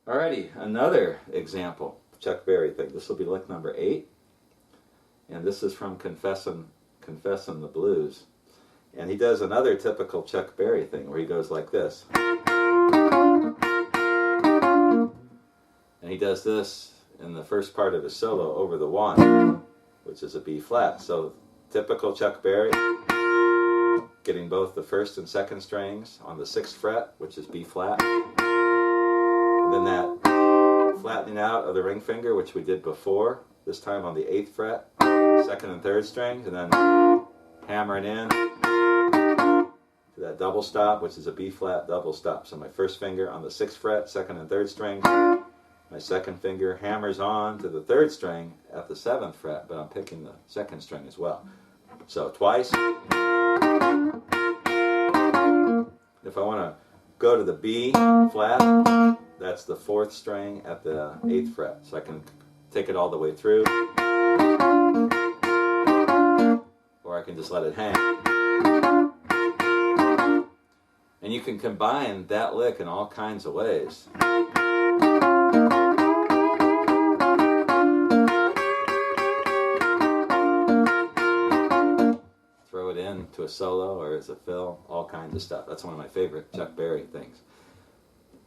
Alrighty, another example, Chuck Berry thing. This will be lick number 8, and this is from Confessin' the Blues. And he does another typical Chuck Berry thing where he goes like this. And he does this in the first part of his solo over the 1, which is a B flat. So typical Chuck Berry, getting both the first and second strings on the 6th fret, which is B flat. And then that flattening out of the ring finger, which we did before, this time on the 8th fret, 2nd and 3rd strings, and then hammering in to that double stop, which is a B flat double stop. So my first finger on the 6th fret, 2nd and 3rd strings, my second finger hammers on to the 3rd string at the 7th fret, but I'm picking the 2nd string as well. So twice. If I want to go to the B flat, that's the 4th string at the 8th fret. So I can take it all the way through, or I can just let it hang. And you can combine that lick in all kinds of ways. Throw it in to a solo or as a fill, all kinds of stuff. That's one of my favorite Chuck Berry things.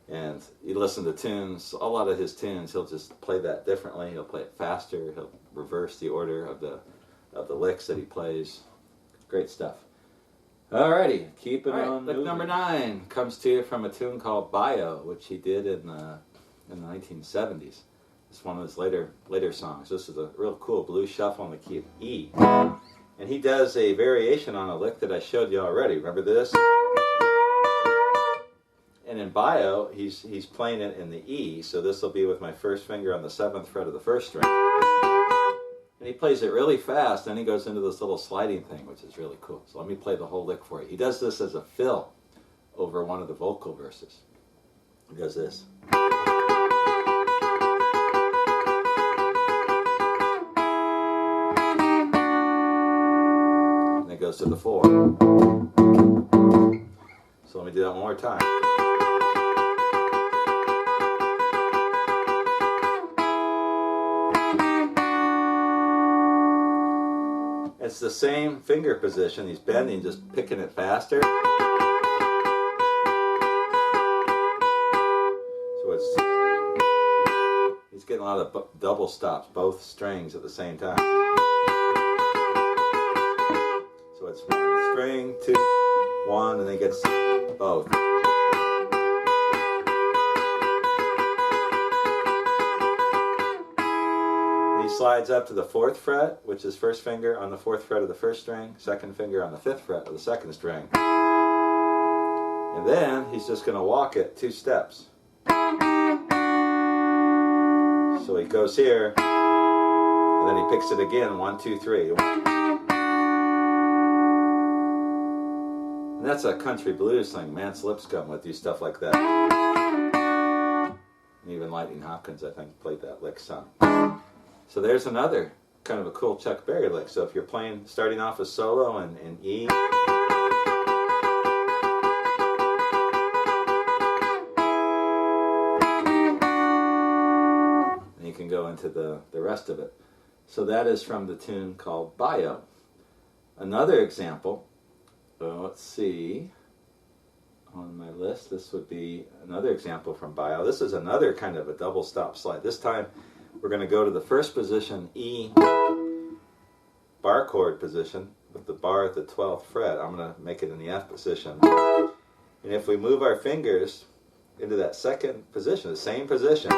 And you listen to tunes, a lot of his tunes, he'll just play that differently. He'll play it faster. He'll reverse the order of the licks that he plays. Great stuff. Alrighty, keep it on. Lick number 9 comes to you from a tune called Bio, which he did in the 1970s. It's one of his later songs. This is a real cool blues shuffle in the key of E. And he does a variation on a lick that I showed you already. Remember this? And in Bio, he's playing it in the E, so this will be with my first finger on the 7th fret of the 1st string. And he plays it really fast, then he goes into this little sliding thing, which is really cool. So let me play the whole lick for you. He does this as a fill over one of the vocal verses. He does this. And it goes to the 4. So let me do that one more time. It's the same finger position. He's bending, just picking it faster. So he's getting a lot of double stops, both strings at the same time. So it's 1 string, 2, 1, and then he gets both. Slides up to the 4th fret, which is first finger on the 4th fret of the 1st string, second finger on the 5th fret of the 2nd string. And then he's just going to walk it 2 steps. So he goes here, and then he picks it again, 1, 2, 3. And that's a country blues thing. Mance Lipscomb would do stuff like that. And even Lightning Hopkins, I think, played that lick some. So there's another kind of a cool Chuck Berry lick. So if you're starting off a solo in E, and you can go into the rest of it. So that is from the tune called Bio. Another example, let's see, on my list, this would be another example from Bio. This is another kind of a double stop slide. This time we're going to go to the first position, E bar chord position, with the bar at the 12th fret. I'm going to make it in the F position. And if we move our fingers into that second position, the same position,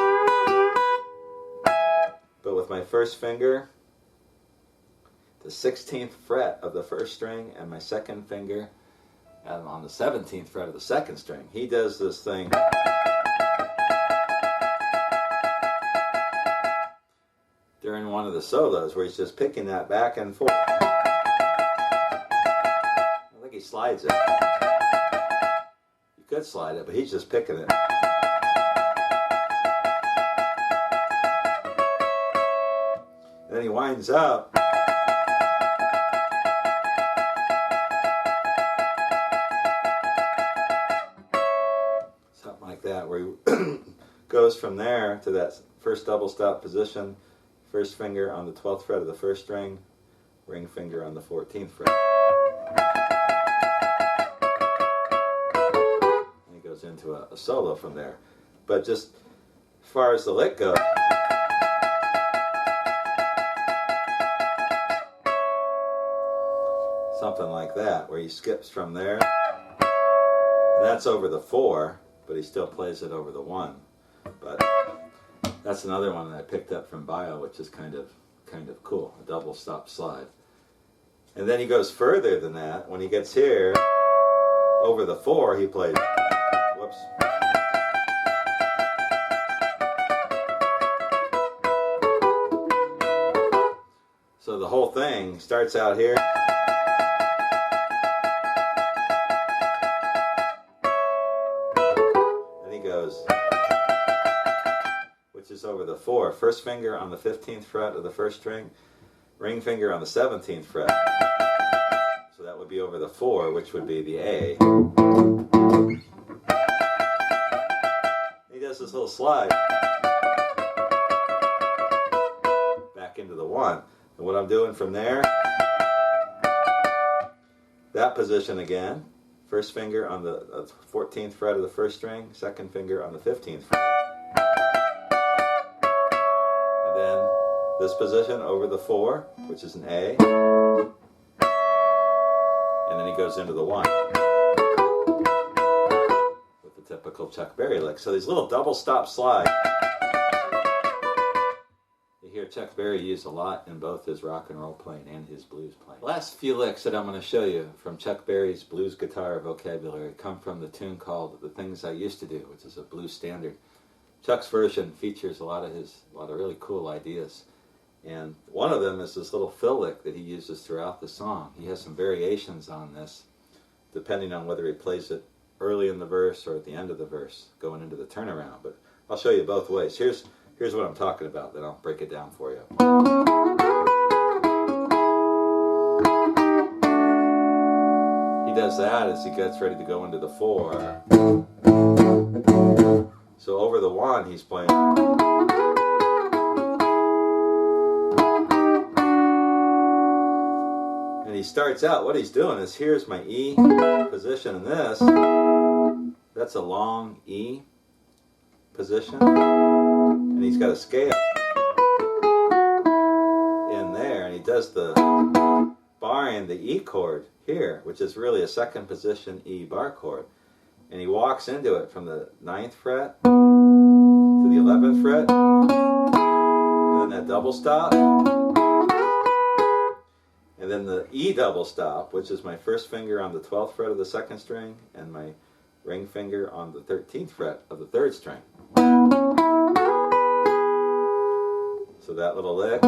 but with my first finger, the 16th fret of the 1st string, and my second finger on the 17th fret of the 2nd string, he does this thing. During one of the solos where he's just picking that back and forth. I think he slides it. You could slide it, but he's just picking it. And then he winds up. Something like that, where he goes from there to that first double stop position, first finger on the 12th fret of the first string, ring finger on the 14th fret. And he goes into a solo from there. But just as far as the lick goes, something like that, where he skips from there. And that's over the 4, but he still plays it over the 1. But that's another one that I picked up from Bio, which is kind of cool, a double stop slide. And then he goes further than that. When he gets here, over the 4, he plays, whoops. So the whole thing starts out here. And he goes, which is over the 4. First finger on the 15th fret of the first string, ring finger on the 17th fret. So that would be over the 4, which would be the A. He does this little slide back into the 1. And what I'm doing from there, that position again, first finger on the 14th fret of the first string, second finger on the 15th fret. And then this position over the 4, which is an A. And then he goes into the 1 with the typical Chuck Berry lick. So these little double stop slides, you hear Chuck Berry used a lot in both his rock and roll playing and his blues playing. Last few licks that I'm going to show you from Chuck Berry's blues guitar vocabulary come from the tune called The Things I Used to Do, which is a blues standard. Chuck's version features a lot of really cool ideas. And one of them is this little fill lick that he uses throughout the song. He has some variations on this, depending on whether he plays it early in the verse or at the end of the verse, going into the turnaround. But I'll show you both ways. Here's what I'm talking about, then I'll break it down for you. He does that as he gets ready to go into the 4. So over the 1, he's playing. And he starts out, what he's doing is, here's my E position in this. That's a long E position. And he's got a scale in there, and he does the barring the E chord here, which is really a second position E bar chord. And he walks into it from the 9th fret to the 11th fret, and then that double stop, and then the E double stop, which is my first finger on the 12th fret of the second string, and my ring finger on the 13th fret of the third string. So that little lick.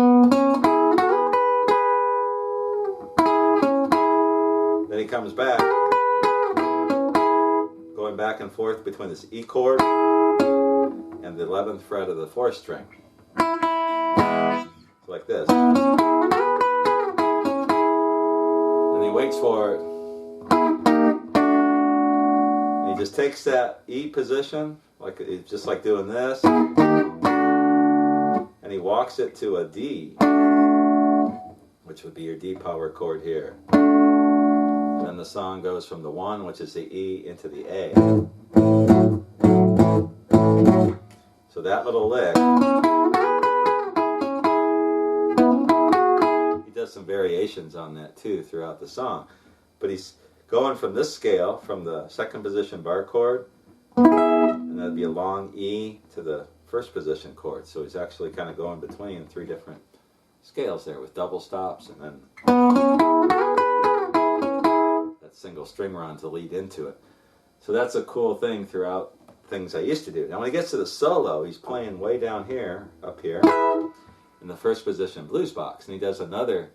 Then he comes back, going back and forth between this E chord and the 11th fret of the 4th string. So like this. And he waits for it. And he just takes that E position, just like doing this. And he walks it to a D, which would be your D power chord here. And then the song goes from the 1, which is the E, into the A. So that little lick, he does some variations on that too throughout the song. But he's going from this scale, from the second position bar chord, and that'd be a long E, to the first position chord. So he's actually kind of going between 3 different scales there with double stops, and then that single string run to lead into it. So that's a cool thing throughout Things I Used to Do. Now when he gets to the solo, he's playing way down here, up here, in the first position blues box, and he does another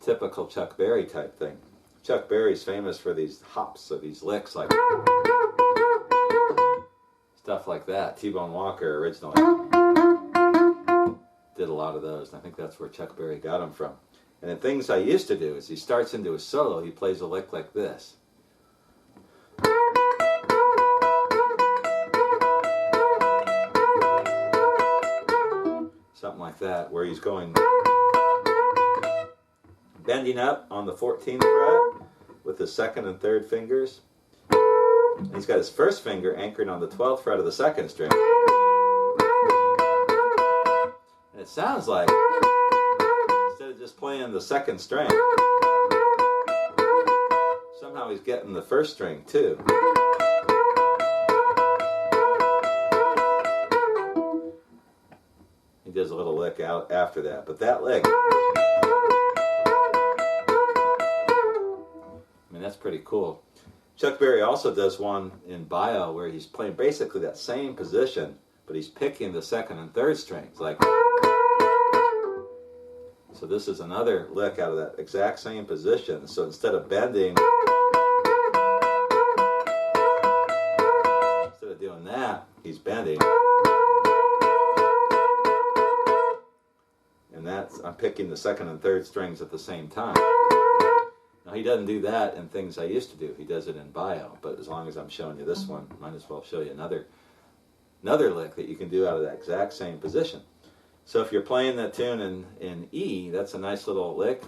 typical Chuck Berry type thing. Chuck Berry's famous for these hops, or these licks, like stuff like that. T-Bone Walker originally did a lot of those, and I think that's where Chuck Berry got them from. And the Things I Used to Do is he starts into a solo, he plays a lick like this. something like that, where he's going bending up on the 14th fret with his second and third fingers. And he's got his first finger anchored on the 12th fret of the second string. And it sounds like, instead of just playing the second string, somehow he's getting the first string too. He does a little lick out after that, but that lick, I mean, that's pretty cool. Chuck Berry also does one in Bio where he's playing basically that same position, but he's picking the second and third strings, like. So this is another lick out of that exact same position. So instead of bending, instead of doing that, he's bending. And that's, I'm picking the second and third strings at the same time. Now he doesn't do that in Things I Used to Do. He does it in Bio. But as long as I'm showing you this one, might as well show you another lick that you can do out of that exact same position. So if you're playing that tune in E, that's a nice little lick.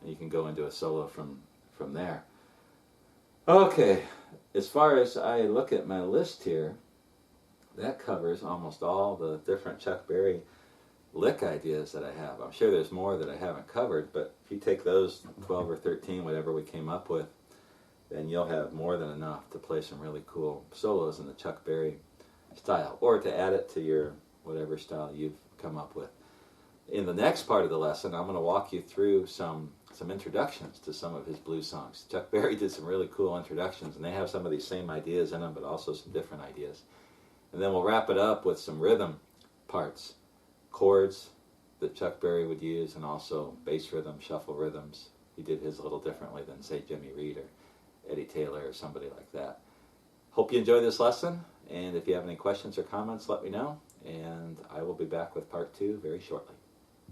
And you can go into a solo from there. Okay, as far as I look at my list here, that covers almost all the different Chuck Berry lick ideas that I have. I'm sure there's more that I haven't covered, but if you take those 12 or 13, whatever we came up with, then you'll have more than enough to play some really cool solos in the Chuck Berry style, or to add it to your whatever style you've come up with. In the next part of the lesson, I'm going to walk you through some introductions to some of his blues songs. Chuck Berry did some really cool introductions, and they have some of these same ideas in them, but also some different ideas. And then we'll wrap it up with some rhythm parts, chords that Chuck Berry would use, and also bass rhythm, shuffle rhythms. He did his a little differently than, say, Jimmy Reed or Eddie Taylor or somebody like that. Hope you enjoy this lesson, and if you have any questions or comments, let me know, and I will be back with part 2 very shortly.